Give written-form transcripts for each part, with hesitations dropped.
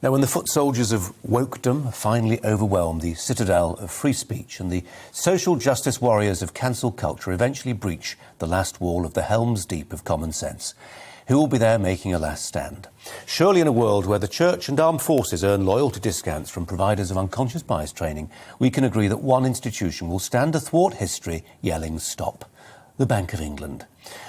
Now, when the foot soldiers of wokedom finally overwhelm the citadel of free speech and the social justice warriors of cancel culture eventually breach the last wall of the Helm's Deep of common sense, who will be there making a last stand? Surely in a world where the church and armed forces earn loyalty discounts from providers of unconscious bias training, we can agree that one institution will stand athwart history yelling stop: the Bank of England.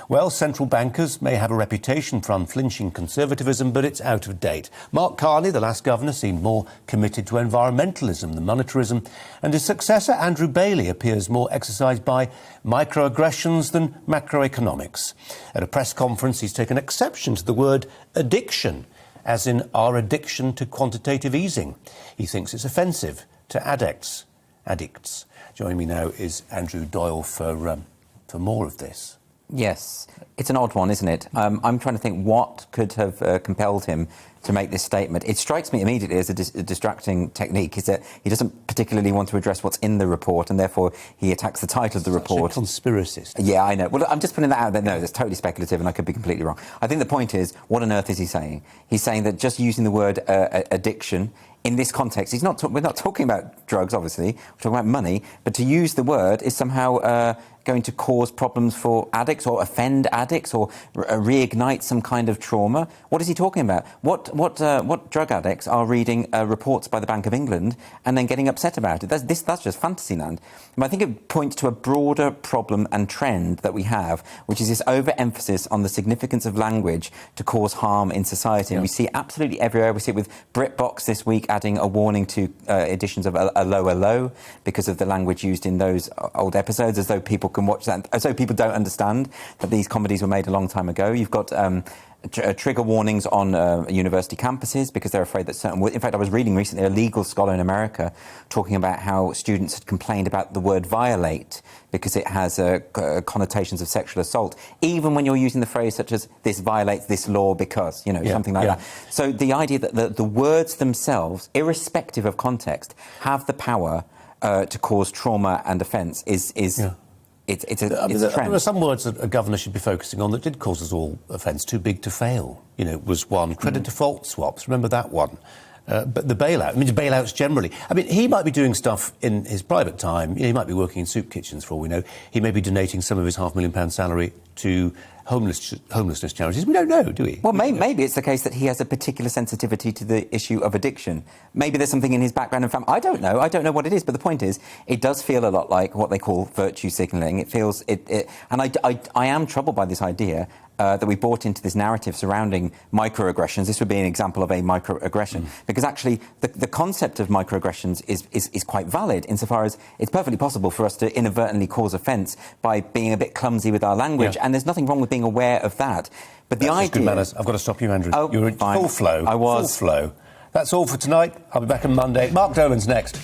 Well, central bankers may have a reputation for unflinching conservatism, but it's out of date. Mark Carney, the last governor, seemed more committed to environmentalism than monetarism, and his successor, Andrew Bailey, appears more exercised by microaggressions than macroeconomics. At a press conference, he's taken exception to the word addiction, as in our addiction to quantitative easing. He thinks it's offensive to addicts. Joining me now is Andrew Doyle for more of this. Yes, it's an odd one, isn't it? I'm trying to think what could have compelled him to make this statement. It strikes me immediately as a distracting technique, is that he doesn't particularly want to address what's in the report, and therefore he attacks the title of the report. Such a conspiracist. Yeah, I know. Well, I'm just putting that out there. No, that's totally speculative, and I could be completely wrong. I think the point is, what on earth is he saying? He's saying that just using the word addiction in this context, we're not talking about drugs, obviously. We're talking about money. But to use the word is somehow going to cause problems for addicts or offend addicts or reignite some kind of trauma. What is he talking about? What drug addicts are reading reports by the Bank of England and then getting upset about it? That's just fantasy land. And I think it points to a broader problem and trend that we have, which is this overemphasis on the significance of language to cause harm in society. And we see it absolutely everywhere. We see it with BritBox this week adding a warning to editions of a lower low because of the language used in those old episodes, as though people can watch that, as though people don't understand that these comedies were made a long time ago. You've got trigger warnings on university campuses because they're afraid that certain... In fact, I was reading recently a legal scholar in America talking about how students had complained about the word violate because it has connotations of sexual assault, even when you're using the phrase such as this violates this law because, something like that. So the idea that the words themselves, irrespective of context, have the power to cause trauma and offence is It's a trend. There are some words that a governor should be focusing on that did cause us all offence. Too big to fail, was one. Credit default swaps, remember that one? But the bailout, bailouts generally. He might be doing stuff in his private time. He might be working in soup kitchens, for all we know. He may be donating some of his £500,000 salary to homelessness charities. We don't know, do we? Well, maybe it's the case that he has a particular sensitivity to the issue of addiction. Maybe there's something in his background and family. I don't know what it is, but the point is, it does feel a lot like what they call virtue signalling. It feels... And I am troubled by this idea that we bought into this narrative surrounding microaggressions. This would be an example of a microaggression, because actually the concept of microaggressions is quite valid insofar as it's perfectly possible for us to inadvertently cause offence by being a bit clumsy with our language, and there's nothing wrong with being aware of that. But the idea... Good manners. I've got to stop you, Andrew. Oh, You're in fine. full flow. I was. Full flow. That's all for tonight. I'll be back on Monday. Mark Dolan's next.